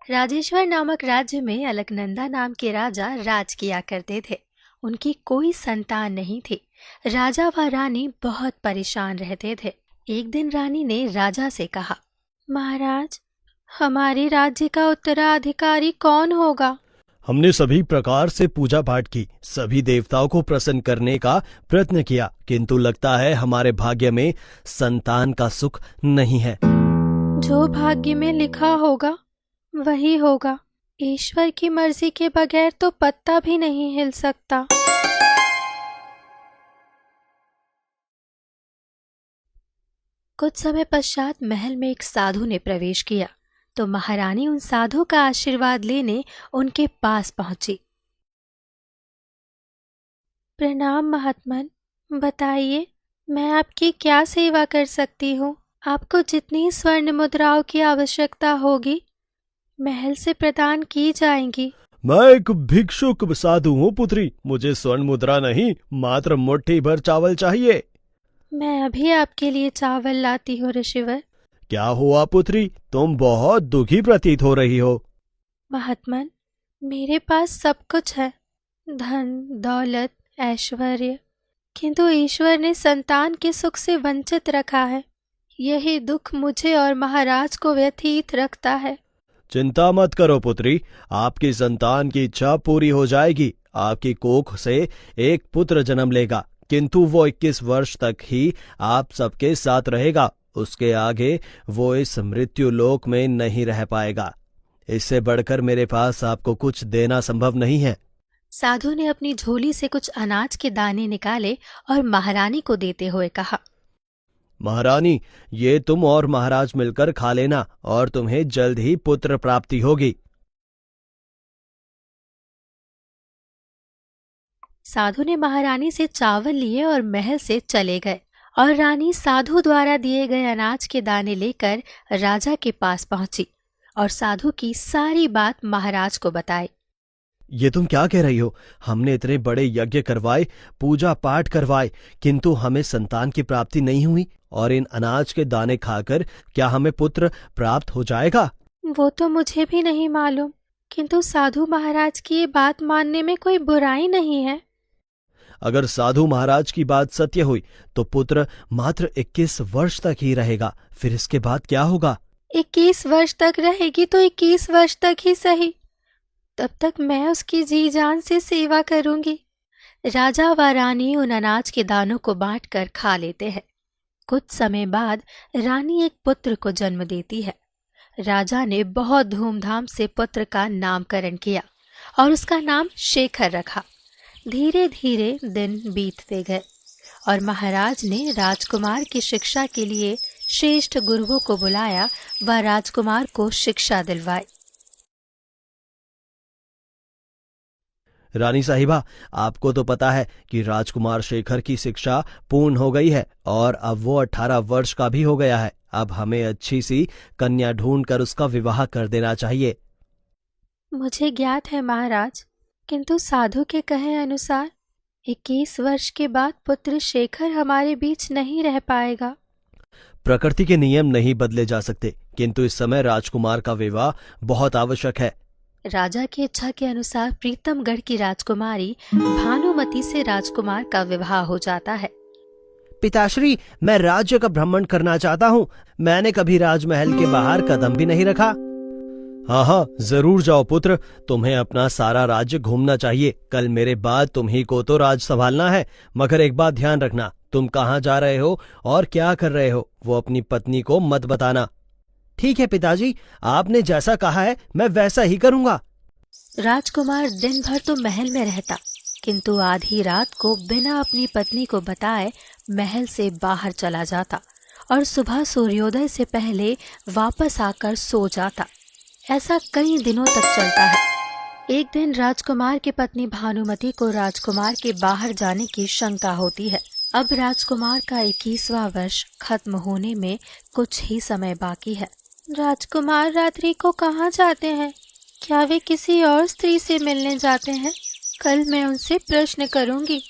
राजेश्वर नामक राज्य में अलकनंदा नाम के राजा राज किया करते थे। उनकी कोई संतान नहीं थी। राजा व रानी बहुत परेशान रहते थे। एक दिन रानी ने राजा से कहा, महाराज, हमारे राज्य का उत्तराधिकारी कौन होगा? हमने सभी प्रकार से पूजा पाठ की, सभी देवताओं को प्रसन्न करने का प्रयत्न किया, किंतु लगता है हमारे भाग्य में संतान का सुख नहीं है। जो भाग्य में लिखा होगा वही होगा। ईश्वर की मर्जी के बगैर तो पत्ता भी नहीं हिल सकता। कुछ समय पश्चात महल में एक साधु ने प्रवेश किया तो महारानी उन साधु का आशीर्वाद लेने उनके पास पहुंची। प्रणाम महात्मन, बताइए मैं आपकी क्या सेवा कर सकती हूँ? आपको जितनी स्वर्ण मुद्राओं की आवश्यकता होगी महल से प्रदान की जाएंगी। मैं एक भिक्षुक साधु हूँ पुत्री, मुझे स्वर्ण मुद्रा नहीं, मात्र मुट्ठी भर चावल चाहिए। मैं अभी आपके लिए चावल लाती हूँ ऋषिवर। क्या हुआ पुत्री, तुम बहुत दुखी प्रतीत हो रही हो। महात्मन, मेरे पास सब कुछ है, धन दौलत ऐश्वर्य, किंतु ईश्वर ने संतान के सुख से वंचित रखा है। यही दुख मुझे और महाराज को व्यथित रखता है। चिंता मत करो पुत्री, आपकी संतान की इच्छा पूरी हो जाएगी। आपकी कोख से एक पुत्र जन्म लेगा, किंतु वो 21 वर्ष तक ही आप सबके साथ रहेगा। उसके आगे वो इस मृत्यु लोक में नहीं रह पाएगा। इससे बढ़कर मेरे पास आपको कुछ देना संभव नहीं है। साधु ने अपनी झोली से कुछ अनाज के दाने निकाले और महारानी को देते हुए कहा, महारानी, ये तुम और महाराज मिलकर खा लेना और तुम्हें जल्द ही पुत्र प्राप्ति होगी। साधु ने महारानी से चावल लिए और महल से चले गए और रानी साधु द्वारा दिए गए अनाज के दाने लेकर राजा के पास पहुंची और साधु की सारी बात महाराज को बताई। ये तुम क्या कह रही हो? हमने इतने बड़े यज्ञ करवाए, पूजा पाठ करवाए, किंतु हमें संतान की प्राप्ति नहीं हुई, और इन अनाज के दाने खाकर क्या हमें पुत्र प्राप्त हो जाएगा? वो तो मुझे भी नहीं मालूम, किंतु साधु महाराज की ये बात मानने में कोई बुराई नहीं है। अगर साधु महाराज की बात सत्य हुई तो पुत्र मात्र 21 वर्ष तक ही रहेगा, फिर इसके बाद क्या होगा? 21 वर्ष तक रहेगी तो 21 वर्ष तक ही सही, तब तक मैं उसकी जी जान से सेवा करूंगी। राजा व रानी उन अनाज के दानों को बांटकर खा लेते हैं। कुछ समय बाद रानी एक पुत्र को जन्म देती है। राजा ने बहुत धूमधाम से पुत्र का नामकरण किया और उसका नाम शेखर रखा। धीरे धीरे दिन बीतते गए और महाराज ने राजकुमार की शिक्षा के लिए श्रेष्ठ गुरुओं को बुलाया व राजकुमार को शिक्षा दिलवाई। रानी साहिबा, आपको तो पता है कि राजकुमार शेखर की शिक्षा पूर्ण हो गई है और अब वो 18 वर्ष का भी हो गया है। अब हमें अच्छी सी कन्या ढूंढकर उसका विवाह कर देना चाहिए। मुझे ज्ञात है महाराज, किंतु साधु के कहे अनुसार 21 वर्ष के बाद पुत्र शेखर हमारे बीच नहीं रह पाएगा। प्रकृति के नियम नहीं बदले जा सकते, किंतु इस समय राजकुमार का विवाह बहुत आवश्यक है। राजा की इच्छा के अनुसार प्रीतमगढ़ की राजकुमारी भानुमति से राजकुमार का विवाह हो जाता है। पिताश्री, मैं राज्य का भ्रमण करना चाहता हूँ। मैंने कभी राजमहल के बाहर कदम भी नहीं रखा। हाँ हाँ, जरूर जाओ पुत्र, तुम्हें अपना सारा राज्य घूमना चाहिए। कल मेरे बाद तुम्ही को तो राज संभालना है, मगर एक बात ध्यान रखना, तुम कहाँ जा रहे हो और क्या कर रहे हो वो अपनी पत्नी को मत बताना। ठीक है पिताजी, आपने जैसा कहा है मैं वैसा ही करूँगा। राजकुमार दिन भर तो महल में रहता, किंतु आधी रात को बिना अपनी पत्नी को बताए महल से बाहर चला जाता और सुबह सूर्योदय से पहले वापस आकर सो जाता। ऐसा कई दिनों तक चलता है। एक दिन राजकुमार की पत्नी भानुमति को राजकुमार के बाहर जाने की शंका होती है। अब राजकुमार का 21वां वर्ष खत्म होने में कुछ ही समय बाकी है। राजकुमार रात्रि को कहाँ जाते हैं? क्या वे किसी और स्त्री से मिलने जाते हैं? कल मैं उनसे प्रश्न करूंगी।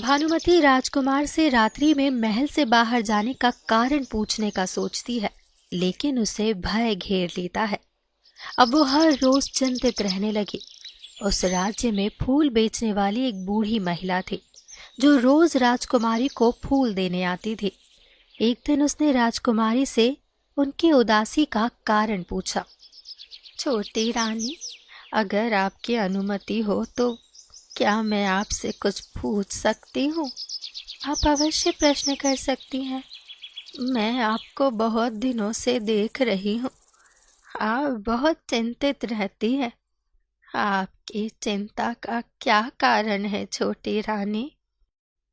भानुमति राजकुमार से रात्रि में महल से बाहर जाने का कारण पूछने का सोचती है, लेकिन उसे भय घेर लेता है। अब वो हर रोज चिंतित रहने लगी। उस राज्य में फूल बेचने वाली एक बूढ़ी महिला थी जो रोज राजकुमारी को फूल देने आती थी। एक दिन उसने राजकुमारी से उनकी उदासी का कारण पूछा। छोटी रानी, अगर आपकी अनुमति हो तो क्या मैं आपसे कुछ पूछ सकती हूँ? आप अवश्य प्रश्न कर सकती हैं। मैं आपको बहुत दिनों से देख रही हूँ। आप बहुत चिंतित रहती है। आपकी चिंता का क्या कारण है छोटी रानी?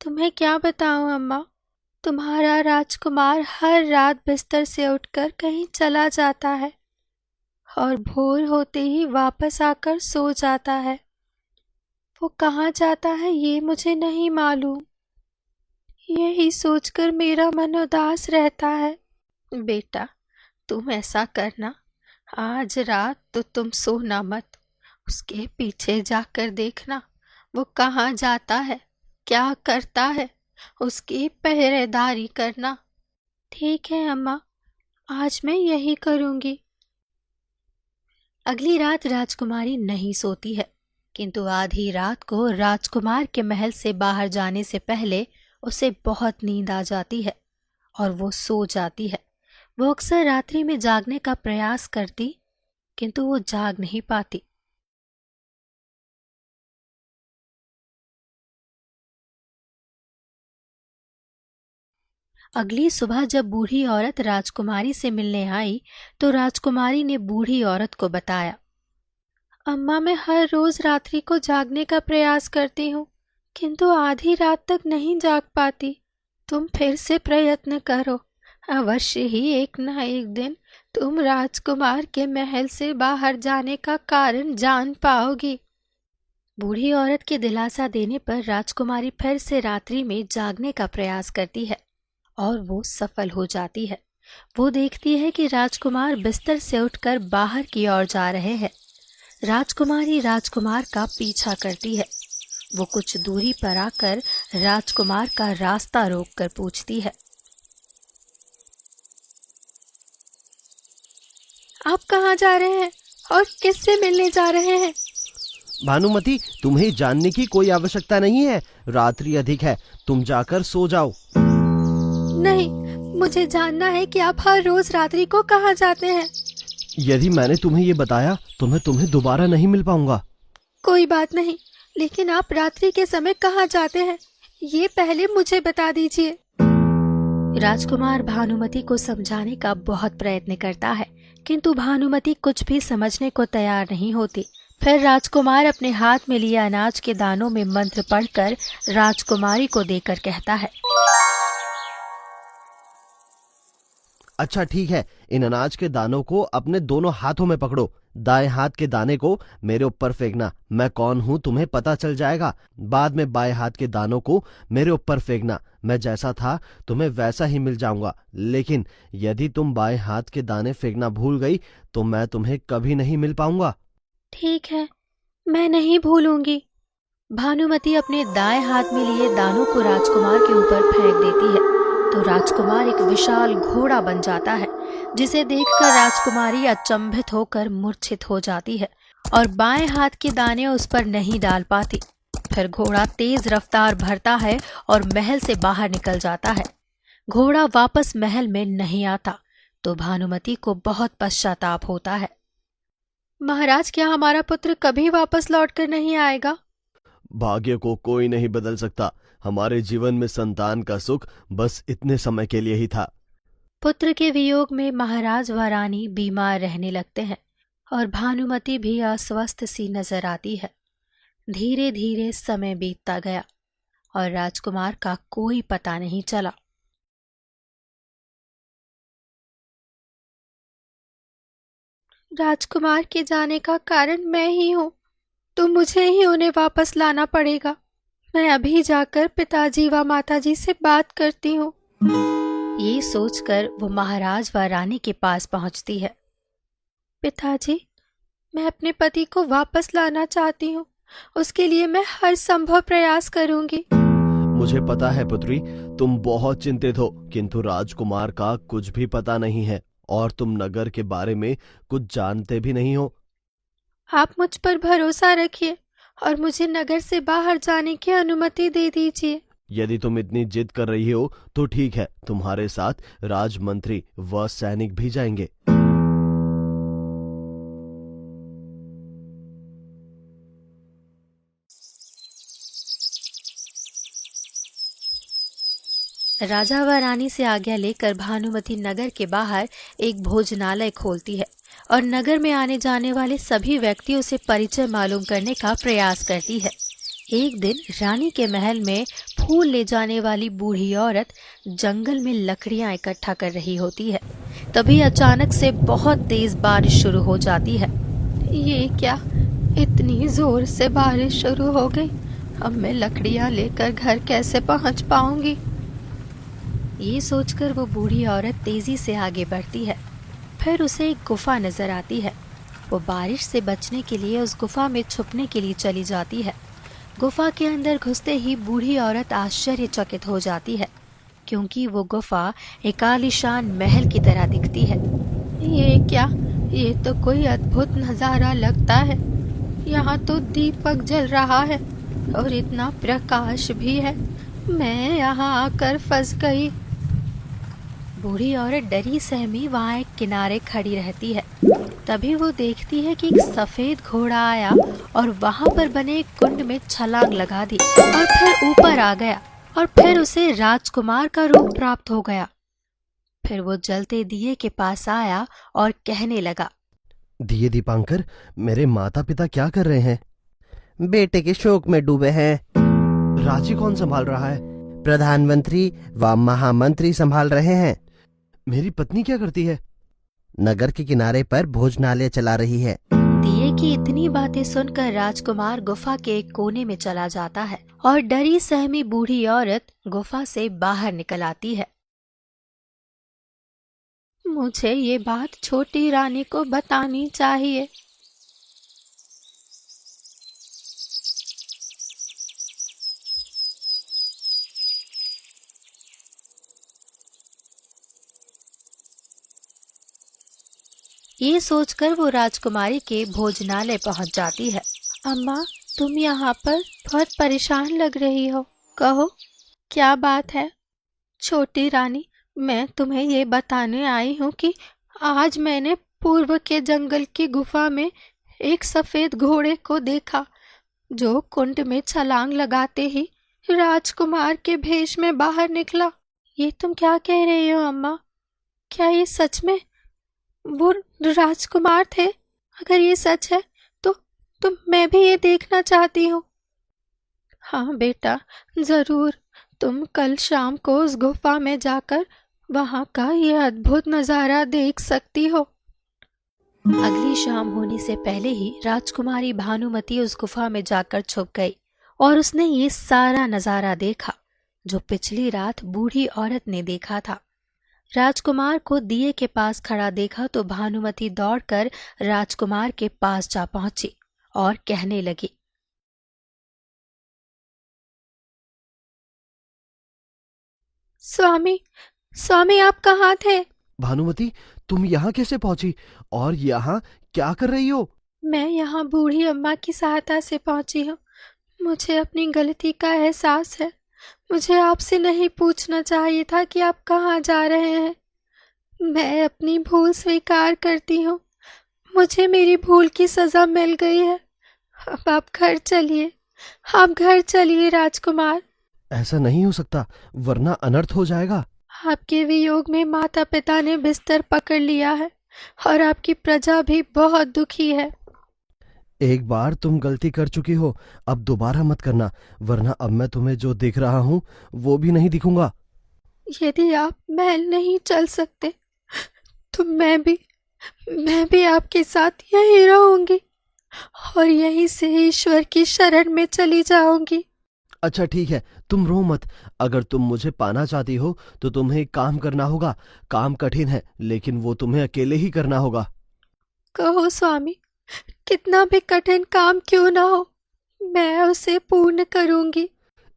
तुम्हें क्या बताऊं अम्मा, तुम्हारा राजकुमार हर रात बिस्तर से उठकर कहीं चला जाता है और भोर होते ही वापस आकर सो जाता है। वो कहाँ जाता है ये मुझे नहीं मालूम। यही सोचकर मेरा मन उदास रहता है। बेटा, तुम ऐसा करना, आज रात तो तुम सोना मत, उसके पीछे जाकर देखना वो कहाँ जाता है, क्या करता है, उसकी पहरेदारी करना। ठीक है अम्मा, आज मैं यही करूंगी। अगली रात राजकुमारी नहीं सोती है, किंतु आधी रात को राजकुमार के महल से बाहर जाने से पहले उसे बहुत नींद आ जाती है और वो सो जाती है। वो अक्सर रात्रि में जागने का प्रयास करती, किंतु वो जाग नहीं पाती। अगली सुबह जब बूढ़ी औरत राजकुमारी से मिलने आई तो राजकुमारी ने बूढ़ी औरत को बताया। अम्मा, मैं हर रोज रात्रि को जागने का प्रयास करती हूँ, किंतु आधी रात तक नहीं जाग पाती। तुम फिर से प्रयत्न करो, अवश्य ही एक न एक दिन तुम राजकुमार के महल से बाहर जाने का कारण जान पाओगी। बूढ़ी औरत के दिलासा देने पर राजकुमारी फिर से रात्रि में जागने का प्रयास करती है और वो सफल हो जाती है। वो देखती है कि राजकुमार बिस्तर से उठकर बाहर की ओर जा रहे हैं। राजकुमारी राजकुमार का पीछा करती है। वो कुछ दूरी पर आकर राजकुमार का रास्ता रोककर पूछती है, आप कहाँ जा रहे हैं और किससे मिलने जा रहे हैं? भानुमति, तुम्हें जानने की कोई आवश्यकता नहीं है, रात्रि अधिक है, तुम जाकर सो जाओ। नहीं, मुझे जानना है कि आप हर रोज रात्रि को कहाँ जाते हैं। यदि मैंने तुम्हें ये बताया तो मैं तुम्हें दोबारा नहीं मिल पाऊंगा। कोई बात नहीं, लेकिन आप रात्रि के समय कहाँ जाते हैं ये पहले मुझे बता दीजिए। राजकुमार भानुमति को समझाने का बहुत प्रयत्न करता है, किंतु भानुमति कुछ भी समझने को तैयार नहीं होती। फिर राजकुमार अपने हाथ में लिए अनाज के दानों में मंत्र पढ़कर राजकुमारी को देकर कहता है, अच्छा ठीक है, इन अनाज के दानों को अपने दोनों हाथों में पकड़ो, दाएं हाथ के दाने को मेरे ऊपर फेंकना, मैं कौन हूँ तुम्हें पता चल जाएगा। बाद में बाएं हाथ के दानों को मेरे ऊपर फेंकना, मैं जैसा था तुम्हें वैसा ही मिल जाऊंगा। लेकिन यदि तुम बाएं हाथ के दाने फेंकना भूल गई तो मैं तुम्हें कभी नहीं मिल पाऊंगा। ठीक है, मैं नहीं भूलूंगी। भानुमति अपने दाएं हाथ में लिए दानों को राजकुमार के ऊपर फेंक देती है तो राजकुमार एक विशाल घोड़ा बन जाता है, जिसे देखकर राजकुमारी अचंभित होकर मूर्छित हो जाती है और बाएं हाथ के दाने उस पर नहीं डाल पाती। फिर घोड़ा तेज रफ्तार भरता है और महल से बाहर निकल जाता है। घोड़ा वापस महल में नहीं आता तो भानुमति को बहुत पश्चाताप होता है। महाराज, क्या हमारा पुत्र कभी वापस लौटकर नहीं आएगा? भाग्य को कोई नहीं बदल सकता, हमारे जीवन में संतान का सुख बस इतने समय के लिए ही था। पुत्र के वियोग में महाराज व रानी बीमार रहने लगते हैं और भानुमति भी अस्वस्थ सी नजर आती है। धीरे धीरे समय बीतता गया और राजकुमार का कोई पता नहीं चला। राजकुमार के जाने का कारण मैं ही हूँ, तो मुझे ही उन्हें वापस लाना पड़ेगा। मैं अभी जाकर पिताजी व माताजी से बात करती हूँ। ये सोचकर वो महाराज व रानी के पास पहुंचती है। पिताजी, मैं अपने पति को वापस लाना चाहती हूँ, उसके लिए मैं हर संभव प्रयास करूंगी। मुझे पता है पुत्री, तुम बहुत चिंतित हो, किंतु राजकुमार का कुछ भी पता नहीं है और तुम नगर के बारे में कुछ जानते भी नहीं हो। आप मुझ पर भरोसा रखिए और मुझे नगर से बाहर जाने की अनुमति दे दीजिए। यदि तुम इतनी जिद कर रही हो तो ठीक है, तुम्हारे साथ राजमंत्री व सैनिक भी जाएंगे। राजा व रानी से आज्ञा लेकर भानुमति नगर के बाहर एक भोजनालय खोलती है और नगर में आने जाने वाले सभी व्यक्तियों से परिचय मालूम करने का प्रयास करती है। एक दिन रानी के महल में फूल ले जाने वाली बूढ़ी औरत जंगल में लकड़ियां इकट्ठा कर रही होती है। तभी अचानक से बहुत तेज बारिश शुरू हो जाती है। ये क्या, इतनी जोर से बारिश शुरू हो गई। अब मैं लकड़ियां लेकर घर कैसे पहुंच पाऊंगी। ये सोचकर वो बूढ़ी औरत तेजी से आगे बढ़ती है। फिर उसे एक गुफा नजर आती है। वो बारिश से बचने के लिए उस गुफा में छुपने के लिए चली जाती है। गुफा के अंदर घुसते ही बूढ़ी औरत आश्चर्यचकित हो जाती है, क्योंकि वो गुफा एक आलीशान महल की तरह दिखती है। ये क्या, ये तो कोई अद्भुत नजारा लगता है। यहाँ तो दीपक जल रहा है और इतना प्रकाश भी है। मैं यहाँ आकर फंस गई। बूढ़ी औरत डरी सहमी वहाँ एक किनारे खड़ी रहती है। तभी वो देखती है कि एक सफेद घोड़ा आया और वहाँ पर बने एक कुंड में छलांग लगा दी और फिर ऊपर आ गया और फिर उसे राजकुमार का रूप प्राप्त हो गया। फिर वो जलते दिए के पास आया और कहने लगा, दिए दीपांकर, मेरे माता पिता क्या कर रहे हैं? बेटे के शोक में डूबे हैं। राज्य कौन संभाल रहा है? प्रधानमंत्री व महामंत्री संभाल रहे हैं। मेरी पत्नी क्या करती है? नगर के किनारे पर भोजनालय चला रही है। दिए की इतनी बातें सुनकर राजकुमार गुफा के एक कोने में चला जाता है और डरी सहमी बूढ़ी औरत गुफा से बाहर निकल आती है। मुझे ये बात छोटी रानी को बतानी चाहिए। ये सोचकर वो राजकुमारी के भोजनालय पहुंच जाती है। अम्मा, तुम यहाँ पर बहुत परेशान लग रही हो। कहो, क्या बात है? छोटी रानी, मैं तुम्हें ये बताने आई हूँ कि आज मैंने पूर्व के जंगल की गुफा में एक सफेद घोड़े को देखा, जो कुंड में छलांग लगाते ही राजकुमार के भेष में बाहर निकला। ये तुम क्या कह रही हो अम्मा? क्या ये सच में वो राजकुमार थे? अगर ये सच है तो मैं भी ये देखना चाहती हूँ। हाँ बेटा, जरूर। तुम कल शाम को उस गुफा में जाकर वहाँ का ये अद्भुत नजारा देख सकती हो। अगली शाम होने से पहले ही राजकुमारी भानुमति उस गुफा में जाकर छुप गई और उसने ये सारा नजारा देखा जो पिछली रात बूढ़ी औरत ने देखा था। राजकुमार को दिए के पास खड़ा देखा तो भानुमति दौड़कर राजकुमार के पास जा पहुंची और कहने लगी, स्वामी, स्वामी, आप कहाँ थे? भानुमति, तुम यहाँ कैसे पहुंची और यहाँ क्या कर रही हो? मैं यहाँ बूढ़ी अम्मा की सहायता से पहुंची हूँ। मुझे अपनी गलती का एहसास है। मुझे आपसे नहीं पूछना चाहिए था कि आप कहाँ जा रहे हैं। मैं अपनी भूल स्वीकार करती हूँ। मुझे मेरी भूल की सजा मिल गई है। अब आप घर चलिए। आप घर चलिए राजकुमार। ऐसा नहीं हो सकता, वरना अनर्थ हो जाएगा। आपके वियोग में माता पिता ने बिस्तर पकड़ लिया है और आपकी प्रजा भी बहुत दुखी है। एक बार तुम गलती कर चुकी हो, अब दोबारा मत करना, वरना अब मैं तुम्हें जो दिख रहा हूँ वो भी नहीं दिखूंगा। यदि आप महल नहीं चल सकते तो मैं भी आपके साथ यहीं रहूंगी और यहीं से ईश्वर की शरण में चली जाऊंगी। अच्छा ठीक है, तुम रो मत। अगर तुम मुझे पाना चाहती हो तो तुम्हें एक काम करना होगा। काम कठिन है, लेकिन वो तुम्हें अकेले ही करना होगा। कहो स्वामी, कितना भी कठिन काम क्यों ना हो, मैं उसे पूर्ण करूंगी।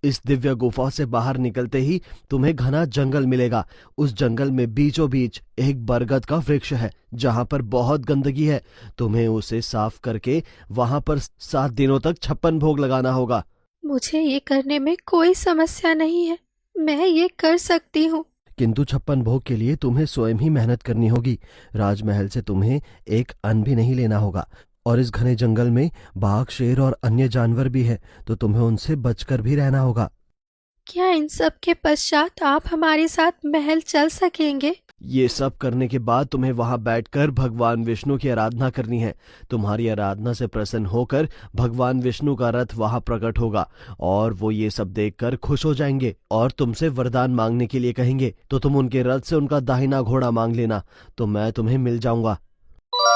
इस दिव्य गुफा से बाहर निकलते ही तुम्हें घना जंगल मिलेगा। उस जंगल में बीचों बीच एक बरगद का वृक्ष है जहाँ पर बहुत गंदगी है। तुम्हें उसे साफ करके वहां पर 7 दिनों तक 56 भोग लगाना होगा। मुझे ये करने में कोई समस्या नहीं है, मैं ये कर सकती हूँ। किंतु 56 भोग के लिए तुम्हें स्वयं ही मेहनत करनी होगी। राजमहल से तुम्हें एक अन्न भी नहीं लेना होगा और इस घने जंगल में बाघ, शेर और अन्य जानवर भी हैं, तो तुम्हें उनसे बचकर भी रहना होगा। क्या इन सब के पश्चात आप हमारे साथ महल चल सकेंगे? ये सब करने के बाद तुम्हें वहां बैठकर भगवान विष्णु की आराधना करनी है। तुम्हारी आराधना से प्रसन्न होकर भगवान विष्णु का रथ वहां प्रकट होगा और वो ये सब देखकर खुश हो जाएंगे और तुमसे वरदान मांगने के लिए कहेंगे। तो तुम उनके रथ से उनका दाहिना घोड़ा मांग लेना, तो मैं तुम्हें मिल जाऊंगा।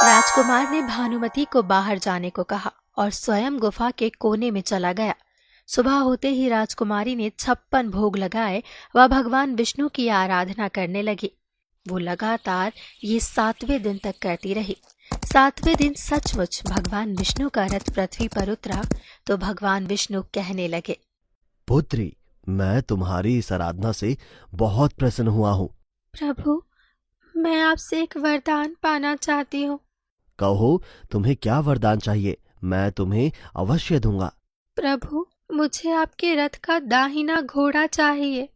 राजकुमार ने भानुमति को बाहर जाने को कहा और स्वयं गुफा के कोने में चला गया। सुबह होते ही राजकुमारी ने 56 भोग लगाए व भगवान विष्णु की आराधना करने लगी। वो लगातार ये 7वें दिन तक करती रही। 7वें दिन सचमुच भगवान विष्णु का रथ पृथ्वी पर उतरा तो भगवान विष्णु कहने लगे, पुत्री, मैं तुम्हारी इस आराधना से बहुत प्रसन्न हुआ हूँ। प्रभु, मैं आपसे एक वरदान पाना चाहती हूँ। कहो, तुम्हें क्या वरदान चाहिए, मैं तुम्हें अवश्य दूंगा। प्रभु, मुझे आपके रथ का दाहिना घोड़ा चाहिए।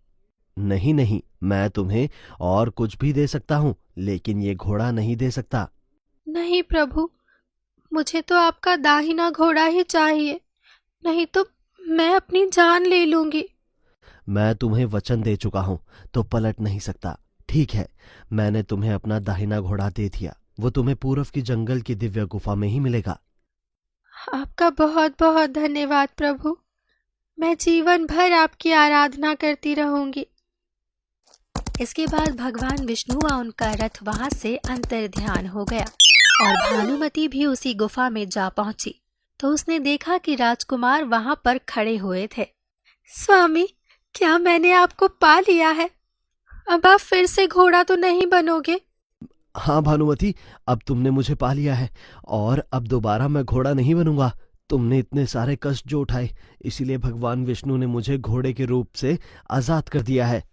नहीं नहीं, मैं तुम्हें और कुछ भी दे सकता हूँ, लेकिन ये घोड़ा नहीं दे सकता। नहीं प्रभु, मुझे तो आपका दाहिना घोड़ा ही चाहिए, नहीं तो मैं अपनी जान ले लूंगी। मैं तुम्हें वचन दे चुका हूँ तो पलट नहीं सकता। ठीक है, मैंने तुम्हें अपना दाहिना घोड़ा दे दिया। वो तुम्हें पूर्व की जंगल की दिव्य गुफा में ही मिलेगा। आपका बहुत बहुत धन्यवाद प्रभु, मैं जीवन भर आपकी आराधना करती रहूंगी। इसके बाद भगवान विष्णु व उनका रथ वहां से अंतर्ध्यान हो गया और भानुमति भी उसी गुफा में जा पहुंची तो उसने देखा कि राजकुमार वहां पर खड़े हुए थे। स्वामी, क्या मैंने आपको पा लिया है? अब आप फिर से घोड़ा तो नहीं बनोगे? हाँ भानुमति, अब तुमने मुझे पा लिया है और अब दोबारा मैं घोड़ा नहीं बनूंगा। तुमने इतने सारे कष्ट जो उठाए, इसीलिए भगवान विष्णु ने मुझे घोड़े के रूप से आजाद कर दिया है।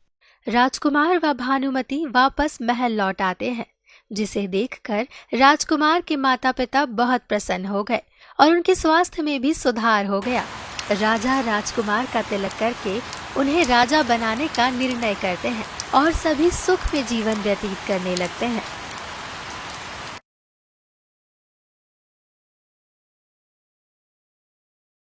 राजकुमार व भानुमति वापस महल लौट आते हैं, जिसे देखकर राजकुमार के माता पिता बहुत प्रसन्न हो गए और उनके स्वास्थ्य में भी सुधार हो गया। राजा राजकुमार का तिलक करके उन्हें राजा बनाने का निर्णय करते हैं और सभी सुख में जीवन व्यतीत करने लगते हैं।